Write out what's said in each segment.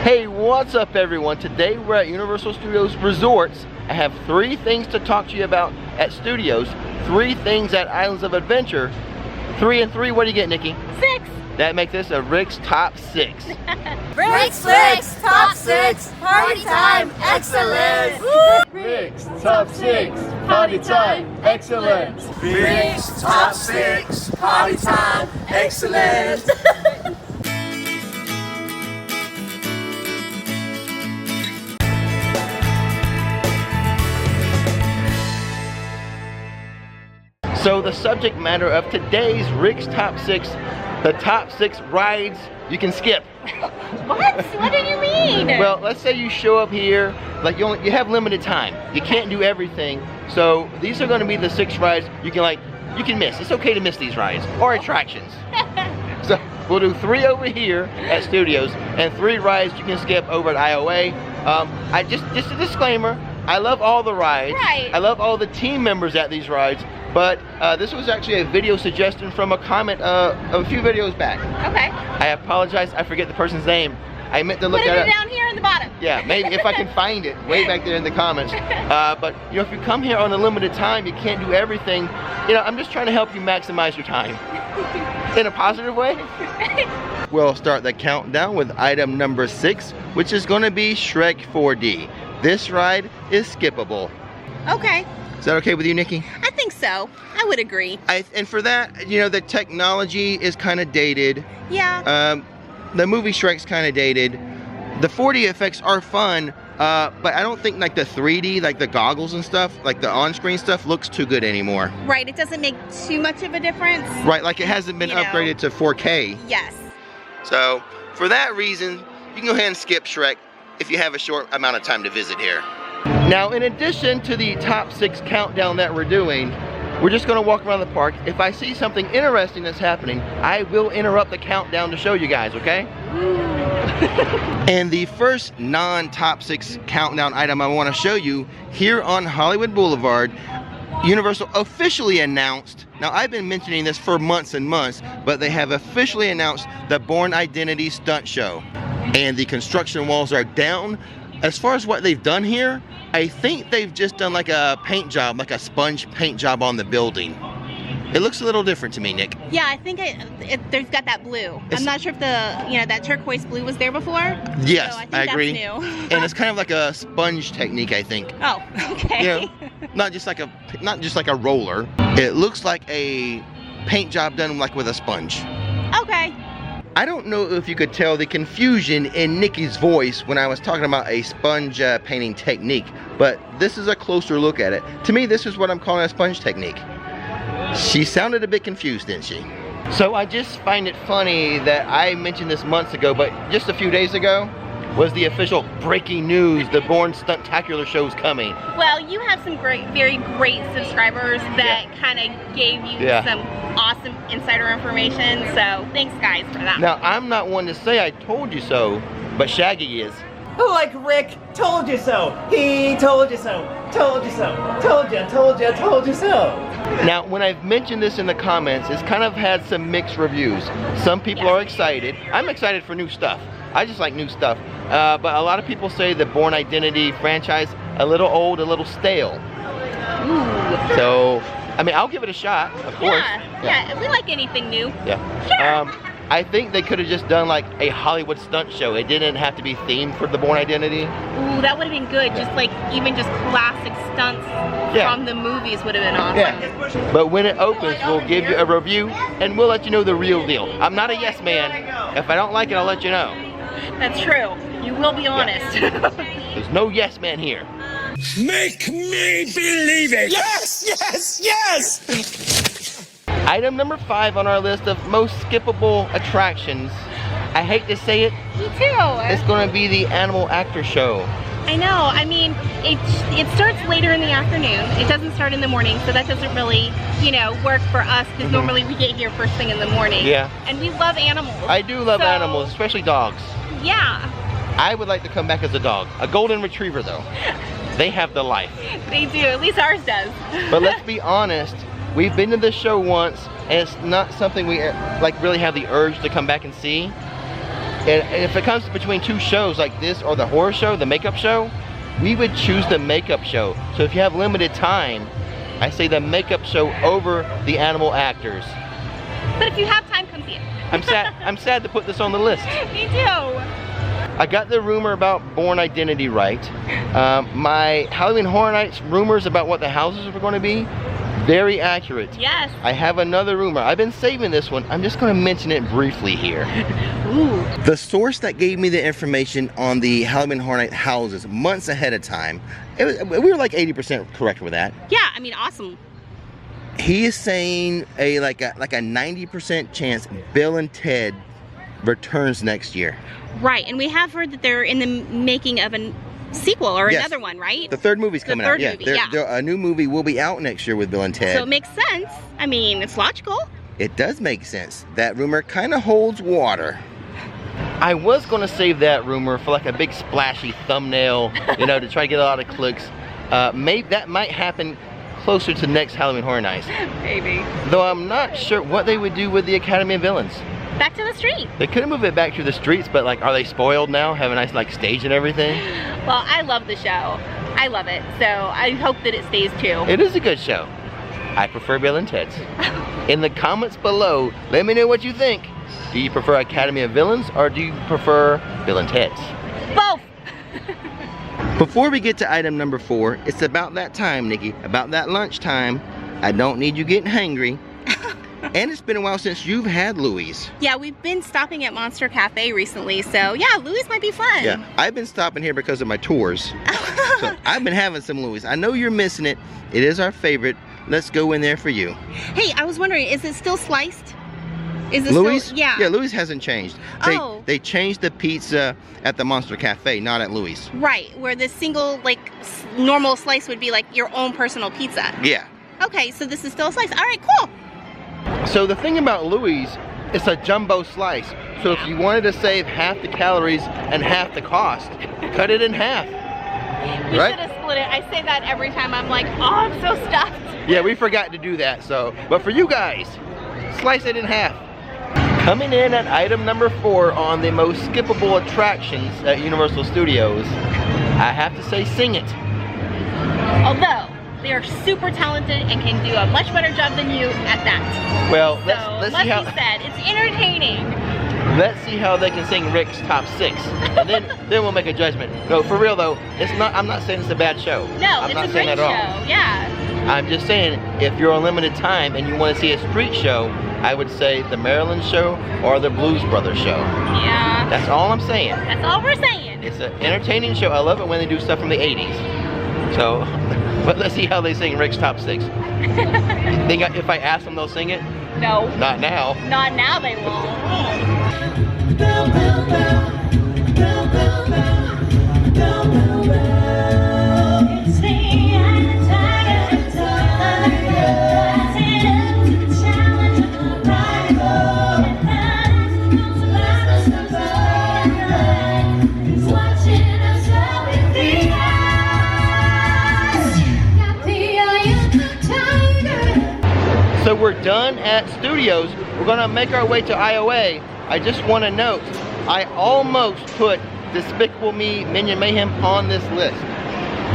Hey, what's up everyone? Today we're at Universal Studios Resorts. I have 3 things to talk to you about at Studios, 3 things at Islands of Adventure. 3 and 3, what do you get, Nikki? 6. That makes this a Rick's Top 6. Rick's Flix, Top 6, Party Time, Excellent! Rick's Top 6, Party Time, Excellent! Rick's Top 6, Party Time, Excellent! So the subject matter of today's Rick's Top 6, the top 6 rides you can skip. What? What do you mean? Well, let's say you show up here, like you have limited time. You can't do everything. So these are going to be the 6 rides you can miss. It's okay to miss these rides or attractions. So we'll do 3 over here at Studios and 3 rides you can skip over at IOA. Just a disclaimer, I love all the rides. Right. I love all the team members at these rides. But this was actually a video suggestion from a comment a few videos back. Okay. I apologize, I forget the person's name. I meant to look at it. Put it down here in the bottom. Yeah, maybe if I can find it, way back there in the comments. But you know, if you come here on a limited time, you can't do everything. You know, I'm just trying to help you maximize your time. In a positive way. We'll start the countdown with item number 6, which is gonna be Shrek 4D. This ride is skippable. Okay. Is that okay with you, Nikki? I think so. I would agree. And for that, you know, the technology is kind of dated. Yeah. The movie Shrek's kind of dated. The 4D effects are fun, but I don't think like the 3D, like the goggles and stuff, like the on-screen stuff looks too good anymore. Right, it doesn't make too much of a difference. Right, like it hasn't been upgraded to 4K. Yes. So, for that reason, you can go ahead and skip Shrek if you have a short amount of time to visit here. Now, in addition to the top 6 countdown that we're doing, we're just gonna walk around the park. If I see something interesting that's happening, I will interrupt the countdown to show you guys, okay? And the first non-top 6 countdown item I wanna show you, here on Hollywood Boulevard, Universal officially announced, now I've been mentioning this for months and months, but they have officially announced the Bourne Identity stunt show. And the construction walls are down. As far as what they've done here, I think they've just done like a paint job, like a sponge paint job on the building. It looks a little different to me, Nick. Yeah, I think there's got that blue. I'm not sure if that turquoise blue was there before. Yes, so I think I agree. That's new. And it's kind of like a sponge technique, I think. Oh, okay. You know, not just like a roller. It looks like a paint job done like with a sponge. Okay. I don't know if you could tell the confusion in Nikki's voice when I was talking about a sponge painting technique, but this is a closer look at it. To me, this is what I'm calling a sponge technique. She sounded a bit confused, didn't she? So I just find it funny that I mentioned this months ago, but just a few days ago was the official breaking news, the Bourne Stuntacular show's coming. Well, you have some very great subscribers that kind of gave you some awesome insider information, so thanks guys for that. Now, I'm not one to say I told you so, but Shaggy is. Like Rick, told you so. He told you so. Told you so. Told you so. Now, when I've mentioned this in the comments, it's kind of had some mixed reviews. Some people are excited. I'm excited for new stuff. I just like new stuff. But a lot of people say the Bourne Identity franchise, a little old, a little stale. Ooh. So, I mean, I'll give it a shot, of course. Yeah, we like anything new. Yeah. Sure. I think they could have just done like a Hollywood stunt show. It didn't have to be themed for the Bourne Identity. Ooh, that would have been good. Just like, even just classic stunts from the movies would have been awesome. Yeah. But when it opens, we'll give you a review and we'll let you know the real deal. I'm not a yes man. If I don't like it, I'll let you know. That's true. You will be honest. There's no yes man here. Make me believe it! Yes, yes, yes! Item number 5 on our list of most skippable attractions. I hate to say it. Me too. It's going to be the Animal Actor Show. I know. I mean, it starts later in the afternoon. It doesn't start in the morning, so that doesn't really, work for us because normally we get here first thing in the morning. Yeah. And we love animals. I do love animals, especially dogs. Yeah. I would like to come back as a dog. A golden retriever, though. They have the life. They do. At least ours does. But let's be honest. We've been to this show once, and it's not something we really have the urge to come back and see. And if it comes between two shows like this or the horror show, the makeup show, we would choose the makeup show. So if you have limited time, I say the makeup show over the animal actors. But if you have time, come see it. I'm sad to put this on the list. Me too. I got the rumor about Bourne Identity right. My Halloween Horror Nights rumors about what the houses were going to be, very accurate. Yes. I have another rumor. I've been saving this one. I'm just going to mention it briefly here. Ooh. The source that gave me the information on the Halloween Horror Night houses months ahead of time, we were like 80% correct with that. Yeah, I mean, awesome. He is saying like a 90% chance Bill and Ted returns next year. Right, and we have heard that they're in the making of a sequel or Yes. another one, right? The third movie's coming out. Movie, A new movie will be out next year with Bill and Ted. So it makes sense. I mean, it's logical. It does make sense. That rumor kind of holds water. I was going to save that rumor for like a big splashy thumbnail, you know, to try to get a lot of clicks. Maybe that might happen closer to next Halloween Horror Nights. Maybe. Though I'm not sure what they would do with the Academy of Villains. Back to the street. They could move it back to the streets, but like, are they spoiled now? Have a nice like stage and everything? Well, I love the show. I love it. So I hope that it stays too. It is a good show. I prefer Bill and Ted's. In the comments below, let me know what you think. Do you prefer Academy of Villains or do you prefer Bill and Ted's? Both. Before we get to item number 4, it's about that time, Nikki. About that lunchtime. I don't need you getting hangry. And it's been a while since you've had Louis. Yeah, we've been stopping at Monster Cafe recently, so yeah, Louis might be fun. Yeah, I've been stopping here because of my tours. So I've been having some Louis. I know you're missing it. It is our favorite. Let's go in there for you. Hey, I was wondering, is it still sliced? Is it Louis? still? Yeah. Yeah, Louis hasn't changed. They changed the pizza at the Monster Cafe, not at Louis. Right, where the single, like, normal slice would be like your own personal pizza. Yeah. Okay, so this is still a slice. All right, cool. So the thing about Louis, it's a jumbo slice. So if you wanted to save half the calories and half the cost, cut it in half. You Right? should have split it. I say that every time. I'm like, oh, I'm so stuffed. Yeah, we forgot to do that. So, but for you guys, slice it in half. Coming in at item number 4 on the most skippable attractions at Universal Studios, I have to say Sing It. Although, they are super talented and can do a much better job than you at that. Well, So, let's see how be said, it's entertaining. let's see how they can sing Rick's top 6, and then we'll make a judgment. No, for real though, it's not. I'm not saying it's a bad show. No, I'm it's not a saying great that show. at all. Yeah. I'm just saying, if you're on limited time and you want to see a street show, I would say the Maryland show or the Blues Brothers show. Yeah. That's all I'm saying. That's all we're saying. It's an entertaining show. I love it when they do stuff from the 80s. So, but let's see how they sing Rick's top 6. Think if I ask them, they'll sing it? No. Not now. Not now they won't. So we're done at Studios. We're gonna make our way to IOA. I just want to note, I almost put Despicable Me, Minion Mayhem on this list.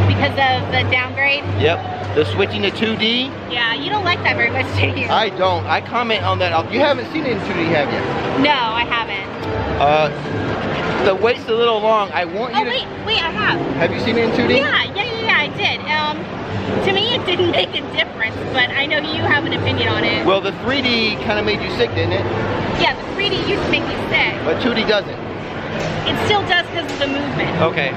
Because of the downgrade? Yep, the switching to 2D. Yeah, you don't like that very much, do you? I don't. I comment on that. You haven't seen it in 2D, have you? No, I haven't. The wait's a little long. I want you Oh, to... wait, I have. Have you seen it in 2D? Yeah, I did. To me, it didn't make a difference, but I know you have an opinion on it. Well, the 3D kind of made you sick, didn't it? Yeah, the 3D used to make me sick. But 2D doesn't. It still does because of the movement. Okay.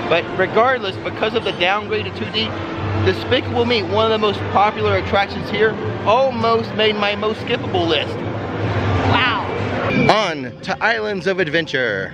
But regardless, because of the downgrade to 2D, Despicable Me, one of the most popular attractions here, almost made my most skippable list. Wow. On to Islands of Adventure.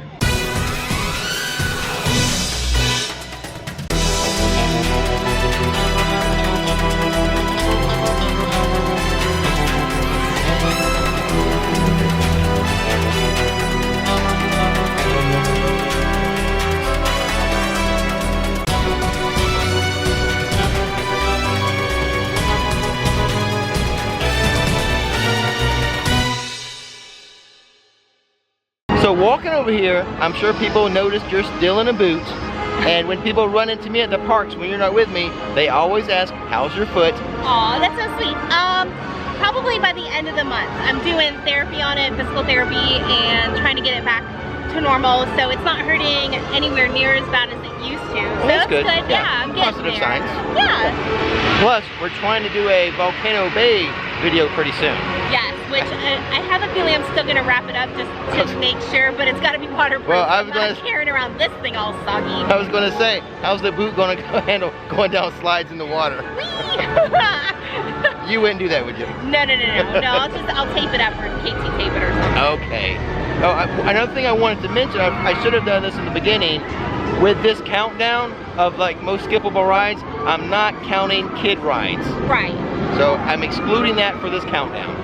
So walking over over here, I'm sure people noticed you're still in a boot. And when people run into me at the parks when you're not with me, they always ask, how's your foot? Aw, that's so sweet. Probably by the end of the month. I'm doing therapy on it, physical therapy, and trying to get it back to normal, so it's not hurting anywhere near as bad as it used to. So Well, that's good. Yeah, I'm getting Positive there. signs. Yeah. Plus, we're trying to do a Volcano Bay video pretty soon. Yes, which I have a feeling I'm still gonna wrap it up just to make sure, but it's gotta be waterproof. Well, I'm not carrying around this thing all soggy. I was gonna say, how's the boot gonna handle going down slides in the water? You wouldn't do that, would you? No, I'll tape it up or KT tape it or something. Okay. Oh, another thing I wanted to mention, I should have done this in the beginning. With this countdown of like most skippable rides, I'm not counting kid rides. Right. So I'm excluding that for this countdown.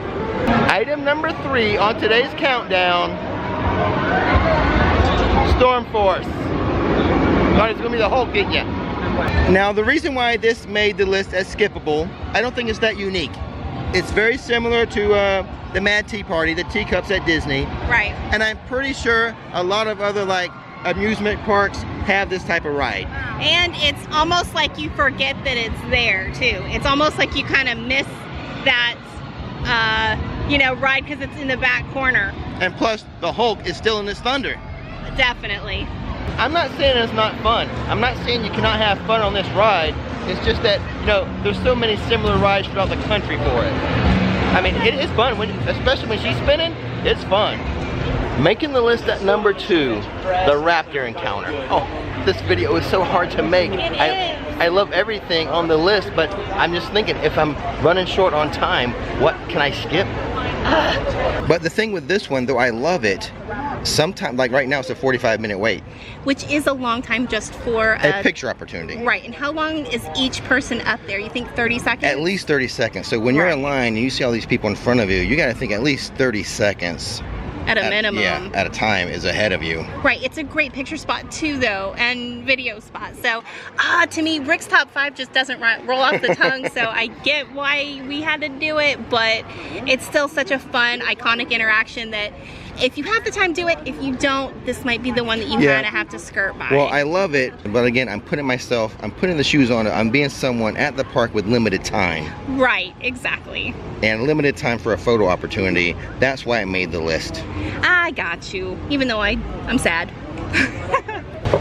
Item number 3 on today's countdown, Storm Force. Thought it's gonna be the Hulk, didn't ya? Now the reason why this made the list as skippable, I don't think it's that unique. It's very similar to the Mad Tea Party, the teacups at Disney. Right. And I'm pretty sure a lot of other like amusement parks have this type of ride. And it's almost like you forget that it's there too. It's almost like you kind of miss that, you know, ride because it's in the back corner. And plus, the Hulk is still in his thunder. Definitely. I'm not saying it's not fun. I'm not saying you cannot have fun on this ride. It's just that, you know, there's so many similar rides throughout the country for it. I mean, it is fun, especially when she's spinning, it's fun. Making the list at number 2, the Raptor encounter. Oh, this video is so hard to make. I love everything on the list, but I'm just thinking, if I'm running short on time, what can I skip? But the thing with this one, though I love it, sometimes, like right now, it's a 45-minute wait. Which is a long time just for a picture opportunity. Right, and how long is each person up there? You think 30 seconds? At least 30 seconds. So when you're in line and you see all these people in front of you, you gotta think at least 30 seconds. At a minimum. Yeah, at a time is ahead of you. Right, it's a great picture spot too though, and video spot. So, to me, Rick's top 5 just doesn't roll off the tongue, so I get why we had to do it, but it's still such a fun, iconic interaction that if you have the time, do it. If you don't, this might be the one that you kind of have to skirt by. Well, I love it, but again, I'm putting the shoes on. I'm being someone at the park with limited time. Right, exactly. And limited time for a photo opportunity. That's why I made the list. I got you, even though I'm sad.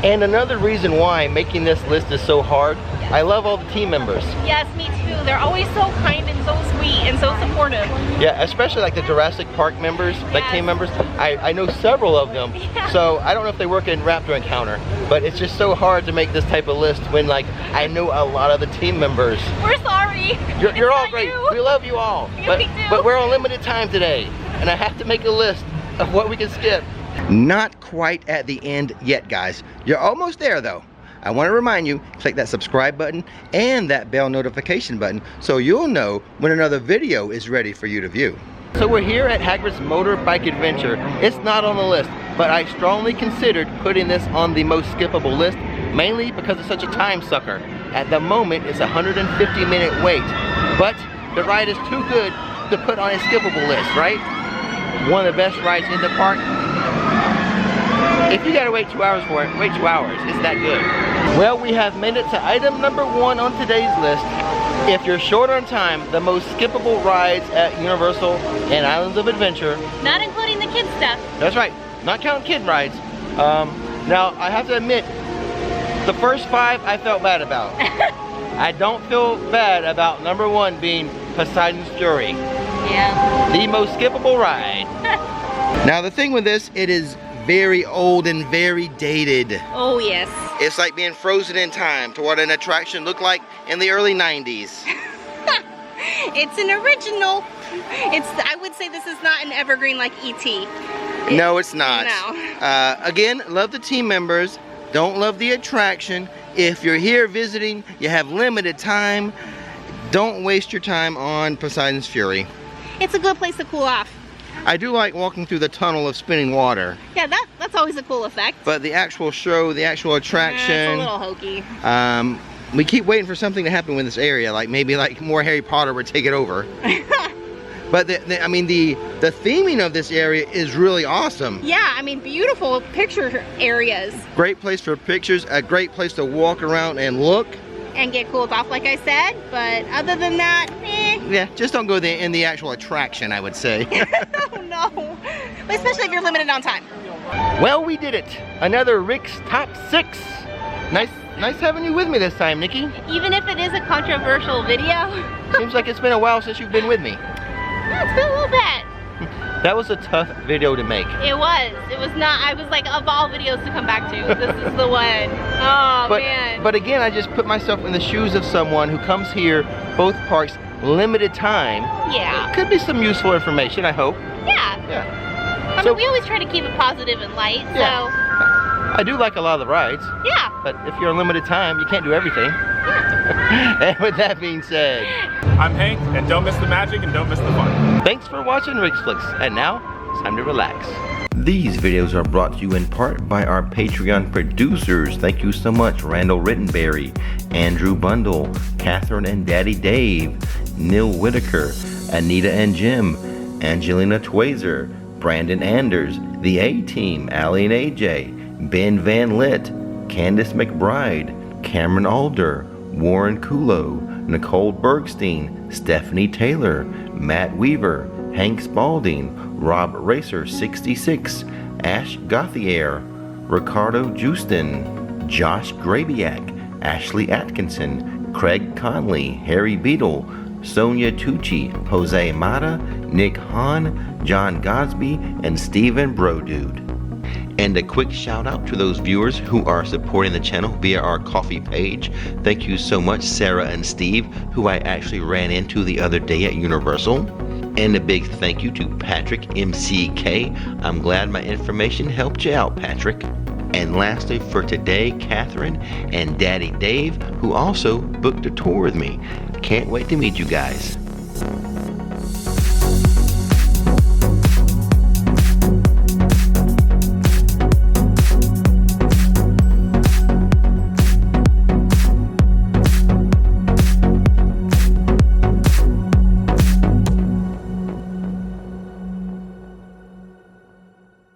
And another reason why making this list is so hard, I love all the team members. Yes, me too. They're always so kind and so sweet and so supportive. Yeah, especially like the Jurassic Park members, like team members. I know several of them, so I don't know if they work in Raptor Encounter, but it's just so hard to make this type of list when like I know a lot of the team members. We're sorry. You're all great. We love you all. But we're on limited time today, and I have to make a list of what we can skip. Not quite at the end yet, guys. You're almost there though. I want to remind you, click that subscribe button and that bell notification button so you'll know when another video is ready for you to view. So we're here at Hagrid's Motorbike Adventure. It's not on the list, but I strongly considered putting this on the most skippable list, mainly because it's such a time sucker. At the moment, it's a 150-minute wait, but the ride is too good to put on a skippable list, right? One of the best rides in the park. If you gotta wait 2 hours for it, wait 2 hours. It's that good. Well, we have made it to item number 1 on today's list. If you're short on time, the most skippable rides at Universal and Islands of Adventure. Not including the kids stuff. That's right, not counting kid rides. Now, I have to admit, the first 5 I felt bad about. I don't feel bad about number 1 being Poseidon's Fury. Yeah. The most skippable ride. Now, the thing with this, it is very old and very dated. Oh yes. It's like being frozen in time to what an attraction looked like in the early 90s. It's an original. I would say this is not an evergreen like E.T. No, it's not. No. Again, love the team members. Don't love the attraction. If you're here visiting, you have limited time. Don't waste your time on Poseidon's Fury. It's a good place to cool off. I do like walking through the tunnel of spinning water. Yeah, that's always a cool effect. But the actual show, the actual attraction, it's a little hokey. We keep waiting for something to happen with this area, like maybe like more Harry Potter would take it over. But I mean, the theming of this area is really awesome. Yeah, I mean, beautiful picture areas. Great place for pictures, a great place to walk around and look. And get cooled off, like I said, but other than that, Yeah, just don't go there in the actual attraction, I would say. Oh no, especially if you're limited on time. Well, we did it. Another Rick's Top 6. Nice having you with me this time, Nikki. Even if it is a controversial video. Seems like it's been a while since you've been with me. Yeah, it's been a little bit. That was a tough video to make. It was not, I was like, of all videos to come back to, this is the one. Oh, man. But again, I just put myself in the shoes of someone who comes here, both parks, limited time. Yeah. Could be some useful information, I hope. Yeah. Yeah. I mean, we always try to keep it positive and light, Yeah. so. I do like a lot of the rides. Yeah. But if you're on limited time, you can't do everything. And with that being said, I'm Hank, and don't miss the magic and don't miss the fun. thanks for watching Rick's Flix. And now, it's time to relax. These videos are brought to you in part by our Patreon producers. Thank you so much, Randall Rittenberry, Andrew Bundle, Catherine and Daddy Dave, Neil Whitaker, Anita and Jim, Angelina Twazer, Brandon Anders, The A-Team, Allie and AJ, Ben Van Litt, Candace McBride, Cameron Alder, Warren Kulo, Nicole Bergstein, Stephanie Taylor, Matt Weaver, Hank Spalding, Rob Racer 66, Ash Gauthier, Ricardo Justin, Josh Grabiak, Ashley Atkinson, Craig Conley, Harry Beadle, Sonia Tucci, Jose Mata, Nick Hahn, John Gosby, and Stephen Brodude. And a quick shout out to those viewers who are supporting the channel via our coffee page. Thank you so much, Sarah and Steve, who I actually ran into the other day at Universal. And a big thank you to Patrick MCK. I'm glad my information helped you out, Patrick. And lastly for today, Catherine and Daddy Dave, who also booked a tour with me. Can't wait to meet you guys.